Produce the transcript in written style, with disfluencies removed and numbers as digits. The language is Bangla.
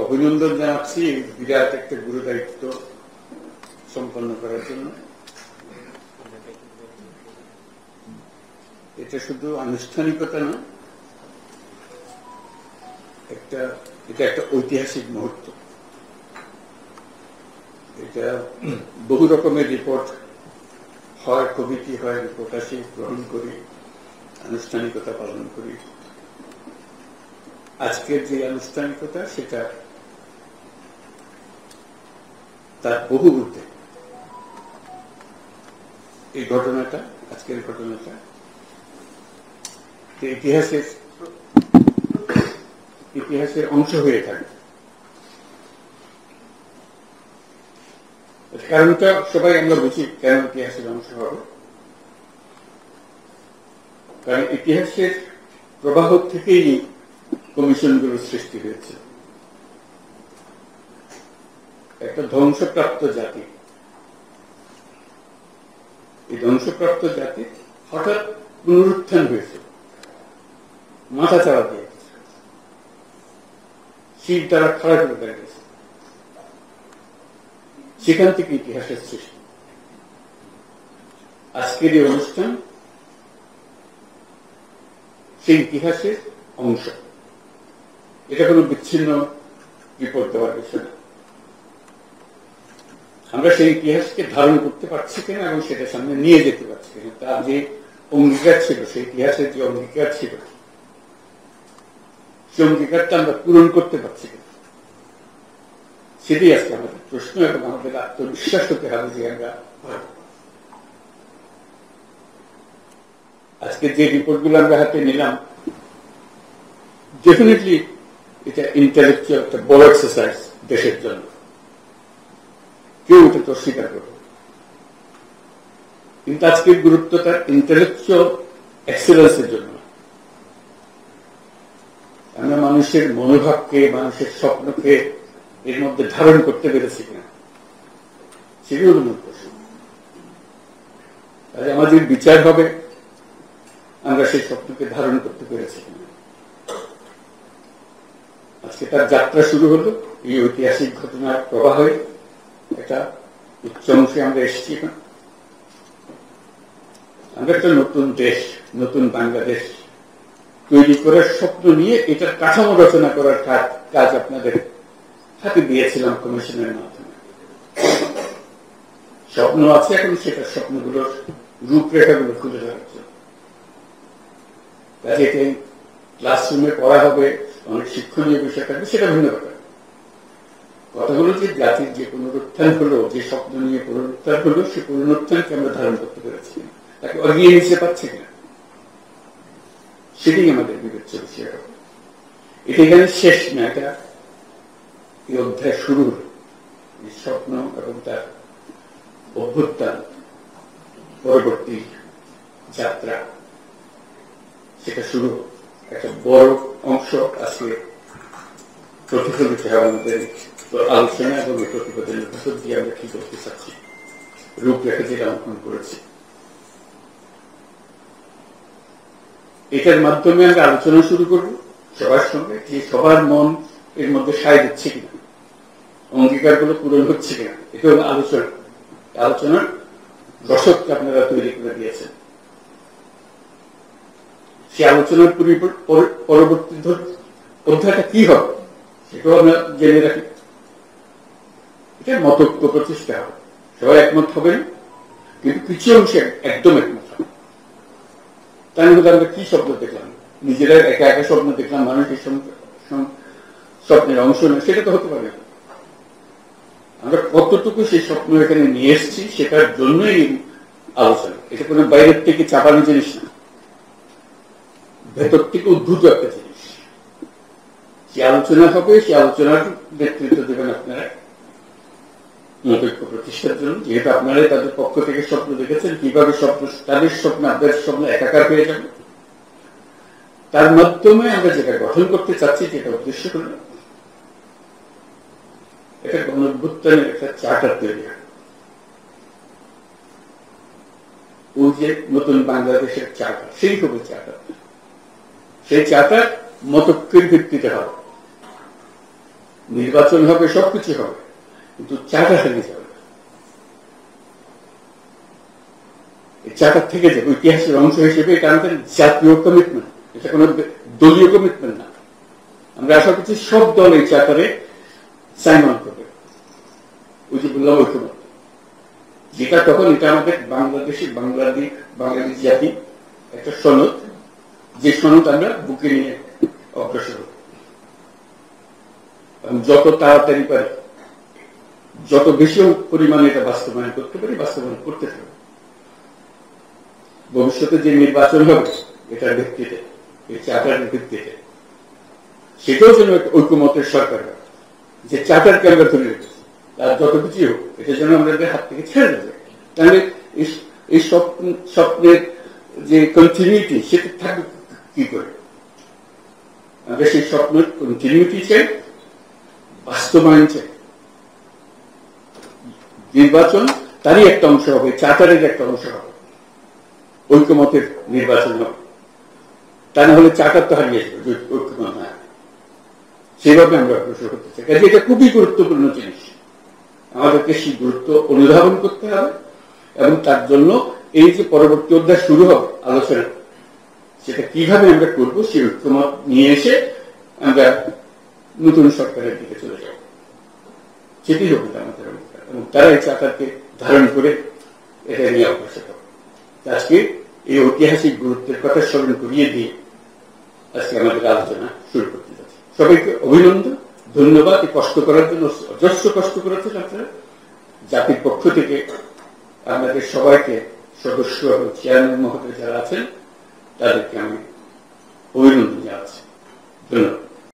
অভিনন্দন জানাচ্ছি বিরাট একটা গুরু দায়িত্ব সম্পন্ন করার জন্য। এটা শুধু আনুষ্ঠানিকতা না, এটা একটা ঐতিহাসিক মুহূর্ত। এটা বহু রকমের রিপোর্ট হয়, কমিটি হয়, রিপোর্ট আসি, গ্রহণ করি, আনুষ্ঠানিকতা পালন করি। আজকের যে আনুষ্ঠানিকতা সেটা তার বহু ঊর্ধ্বে। এই ঘটনাটা, আজকের ঘটনাটা ইতিহাসের অংশ হয়ে থাকে। কারণটা সবাই আমরা বুঝি কেন ইতিহাসের অংশ হবে। কারণ ইতিহাসের প্রবাহ থেকেই কমিশনগুলোর সৃষ্টি হয়েছে। একটা ধ্বংসপ্রাপ্ত জাতি, এই ধ্বংসপ্রাপ্ত জাতি হঠাৎ পুনরুত্থান হয়েছে, মাথা চাড়া দিয়ে শির দ্বারা খাড়া করে দাঁড়িয়েছে। সেখান থেকে ইতিহাসের সৃষ্টি। আজকের এই অনুষ্ঠান সেই ইতিহাসের অংশ। এটা কোনো বিচ্ছিন্ন রিপোর্ট দেওয়ার বিষয় না। আমরা সেই ইতিহাসকে ধারণ করতে পারছি কিনা এবং সেটা সামনে নিয়ে যেতে পারছি কিনা, তার যে অঙ্গীকার ছিল, সেই ইতিহাসের যে অঙ্গীকার ছিল, সেই অঙ্গীকারটা আমরা পূরণ করতে পারছি কিনা, সেটাই আজকে আমাদের প্রশ্ন। এবং আমাদের আত্মবিশ্বাস হতে হবে যে আমরা আজকে যে রিপোর্টগুলো আমরা হাতে নিলাম, ডেফিনেটলি এটা ইন্টেলেকচুয়াল একটা বড় এক্সারসাইজ দেশের জন্য। কেউ এটা তো স্বীকার করবে, কিন্তু আজকের গুরুত্বটা ইন্টেলেকচুয়াল এক্সেলেন্সের জন্য। আমরা মানুষের মনোভাবকে, মানুষের স্বপ্নকে এর মধ্যে ধারণ করতে পেরেছি কিনা, সেগুলো মূল প্রশ্ন। তাহলে আমাদের বিচার হবে আমরা সেই স্বপ্নকে ধারণ করতে পেরেছি কিনা। আজকে তার যাত্রা শুরু হলো এই ঐতিহাসিক ঘটনার প্রবাহে। একটা উচ্চ অংশে আমরা এসেছি। আমরা একটা নতুন দেশ, নতুন বাংলাদেশ তৈরি করার স্বপ্ন নিয়ে এটার কাঠামো রচনা করার কাজ আপনাদের হাতে দিয়েছিলাম কমিশনের মাধ্যমে। স্বপ্ন আছে, এখন সেটা স্বপ্নগুলোর রূপরেখাগুলো খুলে ধরার জন্য। কাজে ক্লাসরুমে পড়া হবে, অনেক শিক্ষণীয় বিষয় থাকবে, সেটা ভিন্ন ব্যাপার। কথা হলো যে জাতির যে পুনরুত্থান হলো, যে স্বপ্ন নিয়ে পুনরুত্থান হলো, সে পুনরুত্থানকে আমরা ধারণ করতে পেরেছি কিনা, তাকে এগিয়ে নিতে পারছি কিনা, সেটাই আমাদের বিবেচ্য বিষয় হবে। এটা এখানে শেষ না, এটা এই অধ্যায় শুরু হল। স্বপ্ন এবং তার অভ্যুত্থান পরবর্তী যাত্রা, সেটা শুরু। একটা বড় অংশ আজকে প্রতিফলিত হয় আমাদের আলোচনা এবং প্রতিবেদনের ভেতর দিয়ে আমরা কি করতে চাচ্ছি, রূপরেখা যেটা অঙ্কন করেছি। এটার মাধ্যমে আমরা আলোচনা শুরু করব সবার সঙ্গে, যে সবার মন এর মধ্যে সায় দিচ্ছে কিনা, অঙ্গীকারগুলো পূরণ হচ্ছে কিনা। এটা হলো আলোচনার রসদকে আপনারা তৈরি করে দিয়েছেন। সে আলোচনার পরবর্তী অধ্যায়টা কি হবে সেটাও আমরা জেনে রাখি। এটা মতৈক্য প্রতিষ্ঠা হবে, সবাই একমত হবেন, কিন্তু কিছু অংশে একদম একমত হবে। তাই মধ্যে আমরা কি স্বপ্ন দেখলাম, নিজেরা একা একা স্বপ্ন দেখলাম, মানুষের স্বপ্নের অংশ নয়, সেটা তো হতে পারে না। আমরা কতটুকু সেই স্বপ্ন এখানে নিয়ে এসেছি সেটার জন্যই আলোচনা। এটা কোনো বাইরের থেকে চাপানো জিনিস না, ভেতর থেকে উদ্ভূত একটা জিনিস। সে আলোচনা হবে, সে আলোচনার নেতৃত্ব দেবেন আপনারা মতৈক্য প্রতিষ্ঠার জন্য। যেহেতু আপনারা তাদের পক্ষ থেকে স্বপ্ন দেখেছেন, কিভাবে স্বপ্ন, তাদের স্বপ্ন আপনাদের স্বপ্ন একাকার হয়ে যাবে, তার মাধ্যমে আমরা যেটা গঠন করতে চাচ্ছি, যেটা উদ্দেশ্য হল এটা গণঅভ্যুত্থানের একটা চার্টার তৈরি হয়। ওই যে নতুন বাংলাদেশের চার্টার, সেই হবে চার্টার। সেই চার্টার মতৈক্যের ভিত্তিতে হবে। নির্বাচন হবে, সবকিছু হবে, কিন্তু চাটা হারিয়ে যাবে। এই চাটা থেকে যাবে ইতিহাসের অংশ হিসেবে। এটা আমাদের জাতীয় কমিটমেন্ট, এটা কোনো দলীয় কমিটমেন্ট না। আমরা আশা করছি সব দল এই চার্টারে সাইন অন করবে। ওই যে বললাম ঐক্যমত, যেটা তখন এটা আমাদের বাংলাদেশ জাতি একটা সনদ, যে সনদ আমরা বুকে নিয়ে অগ্রসর হব। যত তাড়াতাড়ি পারি, যত বেশি পরিমাণে এটা বাস্তবায়ন করতে পারি, বাস্তবায়ন করতে পারি। ভবিষ্যতে যে নির্বাচন হবে এটার ভিত্তিতে, এই চার্টারের ভিত্তিতে, সেটাও যেন ঐক্যমতের সরকার হয়, যে চার্টারকে আমরা ধরে রেখেছি, তার যত কিছুই হোক এটা যেন আমাদের হাত থেকে ছেড়ে দেবে। তাহলে এই স্বপ্নের যে কন্টিনিউটি সেটা থাকবে কি করে? আমরা সেই স্বপ্নের কন্টিনিউটি চাই, বাস্তবায়ন চাই। নির্বাচন তারই একটা অংশ হবে, চার্টারের একটা অংশ হবে, ঐক্যমতের নির্বাচন হবে। তা না হলে চার্টার তো হারিয়ে যাবে, ঐক্যমত না। সেভাবে আমরা অগ্রসর করতে চাই। কাজে এটা খুবই গুরুত্বপূর্ণ জিনিস, আমাদেরকে সেই গুরুত্ব অনুধাবন করতে হবে। এবং তার জন্য এই যে পরবর্তী অধ্যায় শুরু হবে আলোচনা, সেটা কিভাবে আমরা করব, সেই ঐক্যমত নিয়ে এসে আমরা নতুন সরকারের দিকে চলে যাব, সেটি হবে আমাদের অঙ্গীকার। এবং তারা এই চাকারকে ধারণ করে এটা নিয়ে অগ্রসর হবে। আজকে এই ঐতিহাসিক গুরুত্বের কথা স্মরণ করিয়ে দিয়ে আজকে আমাদের আলোচনা শুরু করতে যাচ্ছি। সবাইকে অভিনন্দন, ধন্যবাদ। এই কষ্ট করার জন্য অজস্র কষ্ট করেছেন আপনারা। জাতির পক্ষ থেকে আপনাদের সবাইকে, সদস্য এবং চেয়ারম্যান মহোদয় যারা আছেন, তাদেরকে আমি অভিনন্দন জানাচ্ছি। ধন্যবাদ।